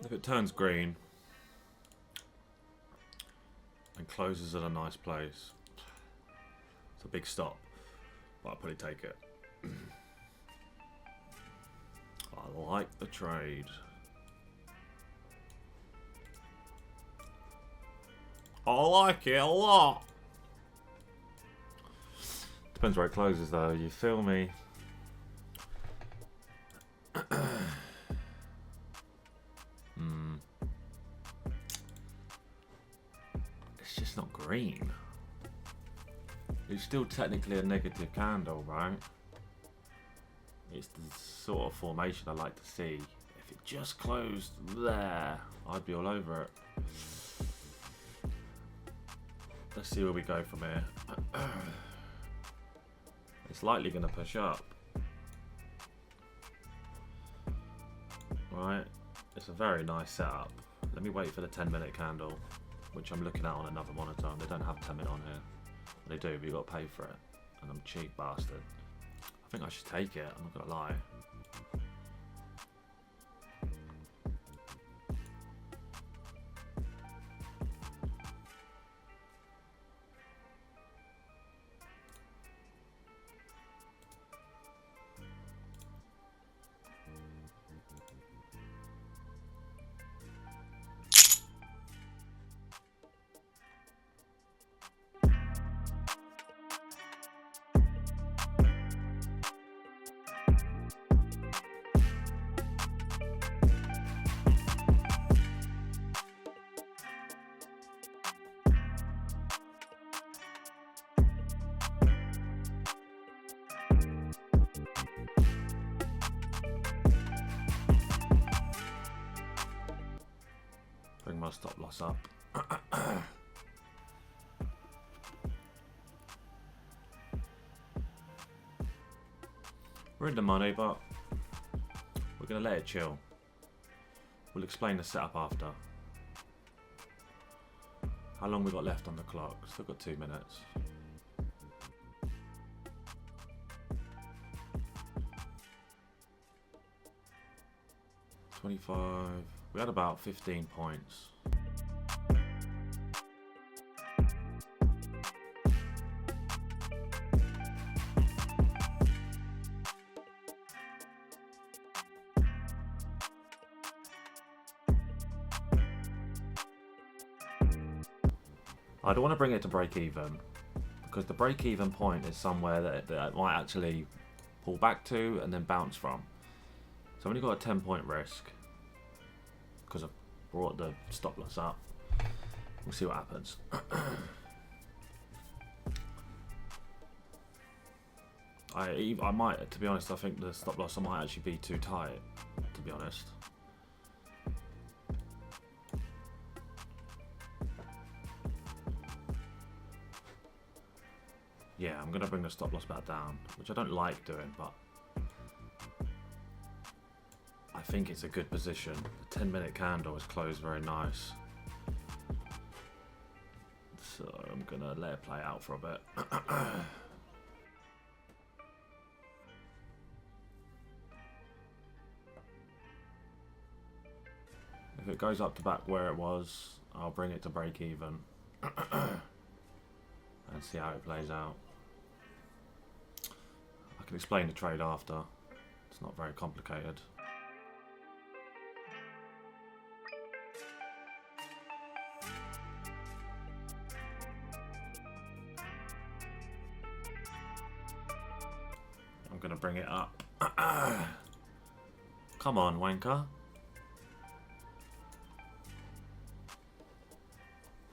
If it turns green and closes at a nice place, it's a big stop, but I'll probably take it. I like the trade. I like it a lot. Depends where it closes though, you feel me? It's just not green. It's still technically a negative candle, right? It's the sort of formation I like to see. If it just closed there, I'd be all over it. Let's see where we go from here. It's likely going to push up. Right, it's a very nice setup. Let me wait for the 10-minute candle, which I'm looking at on another monitor. They don't have 10-minute on here. They do, but you've got to pay for it. And I'm a cheap bastard. I think I should take it, I'm not going to lie. Bring my stop loss up. We're in the money, but we're going to let it chill. We'll explain the setup after. How long we got left on the clock? Still got 2 minutes. $25. We had about 15 points. I don't want to bring it to break even, because the break even point is somewhere that it might actually pull back to and then bounce from. So I've only got a 10-point risk because I've brought the stop loss up. We'll see what happens. I might, to be honest, I think the stop loss might actually be too tight, to be honest. Yeah, I'm going to bring the stop loss back down, which I don't like doing, but I think it's a good position. The 10-minute candle is closed very nice. So I'm going to let it play out for a bit. If it goes up to back where it was, I'll bring it to break even and see how it plays out. I can explain the trade after. It's not very complicated. I'm gonna bring it up. Come on, wanker.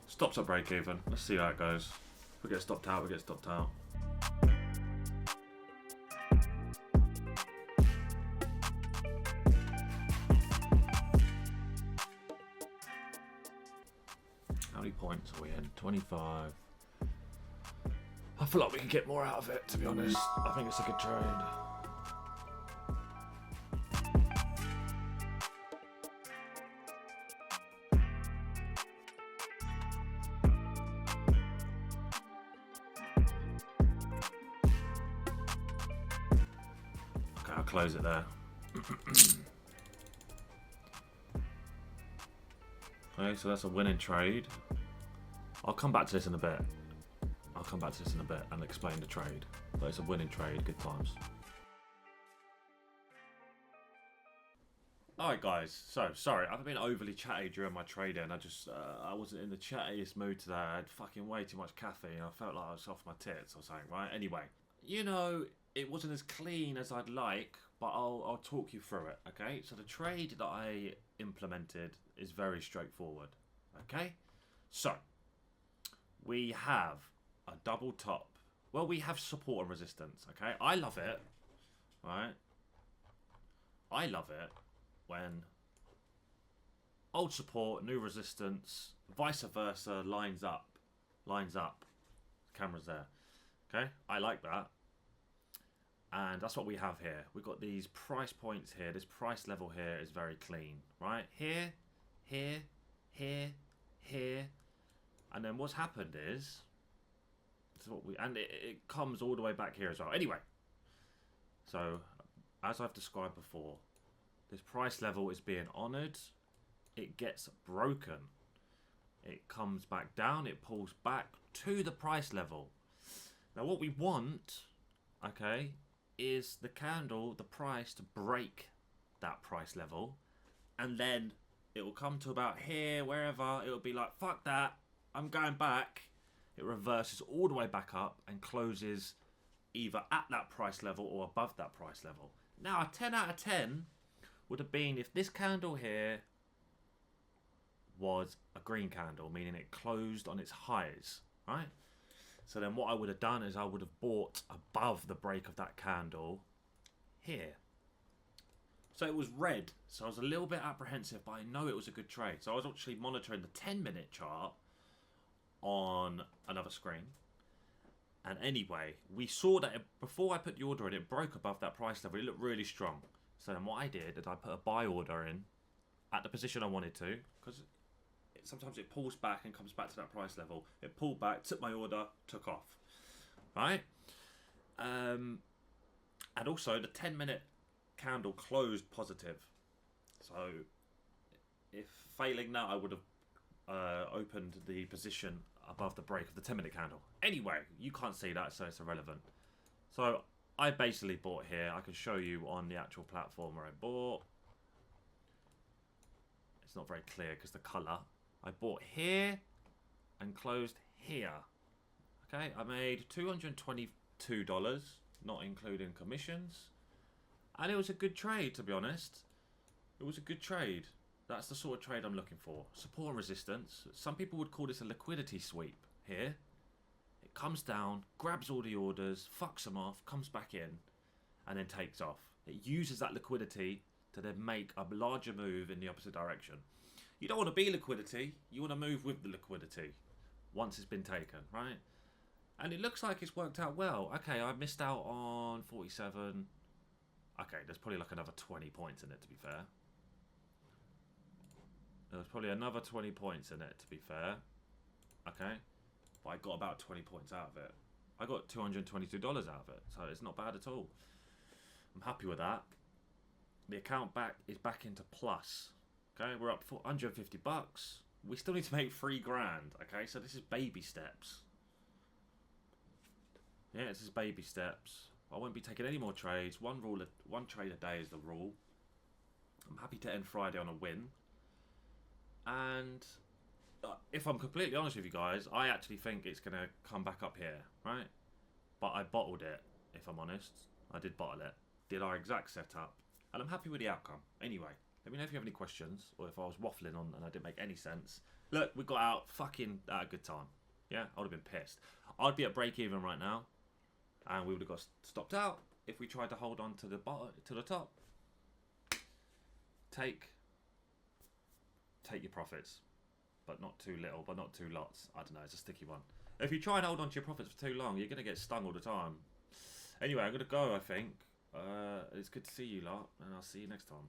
Stops at break even. Let's see how it goes. If we get stopped out, we get stopped out. How many points are we in? 25. I feel like we can get more out of it, to be honest. I think it's a good trade. Okay, I'll close it there. Okay, so that's a winning trade. I'll come back to this in a bit. I'll come back to this in a bit and explain the trade. But it's a winning trade, good times. Alright guys, so sorry, I've been overly chatty during my trading. I wasn't in the chattiest mood today. I had fucking way too much caffeine. I felt like I was off my tits or something, right? Anyway, you know, it wasn't as clean as I'd like, but I'll talk you through it, okay? So the trade that I implemented is very straightforward, okay? So, we have a double top. Well, we have support and resistance, okay? I love it, right? I love it when old support, new resistance, vice versa, lines up. Camera's there. Okay, I like that. And that's what we have here. We've got these price points here. This price level here is very clean, right? Here, here, here, here. And then what's happened is, this is what it comes all the way back here as well. Anyway, so as I've described before, this price level is being honoured. It gets broken. It comes back down. It pulls back to the price level. Now what we want, okay, is the candle, the price, to break that price level. And then it will come to about here, wherever. It will be like, fuck that. I'm going back. It reverses all the way back up and closes either at that price level or above that price level. Now a 10 out of 10... would have been if this candle here was a green candle, meaning it closed on its highs, right? So then what I would have done is I would have bought above the break of that candle here. So it was red, so I was a little bit apprehensive, but I know it was a good trade. So I was actually monitoring the 10-minute chart on another screen. And anyway, we saw that before I put the order in, it broke above that price level. It looked really strong. So then what I did is I put a buy order in at the position I wanted to, because sometimes it pulls back and comes back to that price level. It pulled back, took my order, took off. Right? And also the 10-minute candle closed positive. So if failing that, I would have opened the position above the break of the 10-minute candle. Anyway, you can't see that, so it's irrelevant. So I basically bought here. I can show you on the actual platform where I bought. It's not very clear because the colour. I bought here and closed here. Okay, I made $222, not including commissions. And it was a good trade, to be honest. It was a good trade. That's the sort of trade I'm looking for. Support and resistance. Some people would call this a liquidity sweep here. It comes down, grabs all the orders, fucks them off, comes back in, and then takes off. It uses that liquidity to then make a larger move in the opposite direction. You don't want to be liquidity. You want to move with the liquidity once it's been taken, right? And it looks like it's worked out well. Okay, I missed out on 47. Okay, there's probably like another 20 points in it, to be fair. There's probably another 20 points in it, to be fair. Okay. But I got about 20 points out of it. I got $222 out of it. So it's not bad at all. I'm happy with that. The account is back into plus. Okay, we're up for $150. We still need to make $3,000. Okay, so this is baby steps. Yeah, this is baby steps. I won't be taking any more trades. One trade a day is the rule. I'm happy to end Friday on a win. And if I'm completely honest with you guys, I actually think it's going to come back up here, right? But I bottled it, if I'm honest. I did bottle it. Did our exact setup. And I'm happy with the outcome. Anyway, let me know if you have any questions, or if I was waffling on and I didn't make any sense. Look, we got out fucking at a good time. Yeah, I would have been pissed. I'd be at break even right now, and we would have got stopped out if we tried to hold on to the bottom, to the top. Take your profits, but not too little, but not too lots. I don't know, it's a sticky one. If you try and hold on to your profits for too long, you're going to get stung all the time. Anyway, I'm going to go, I think. It's good to see you lot, and I'll see you next time.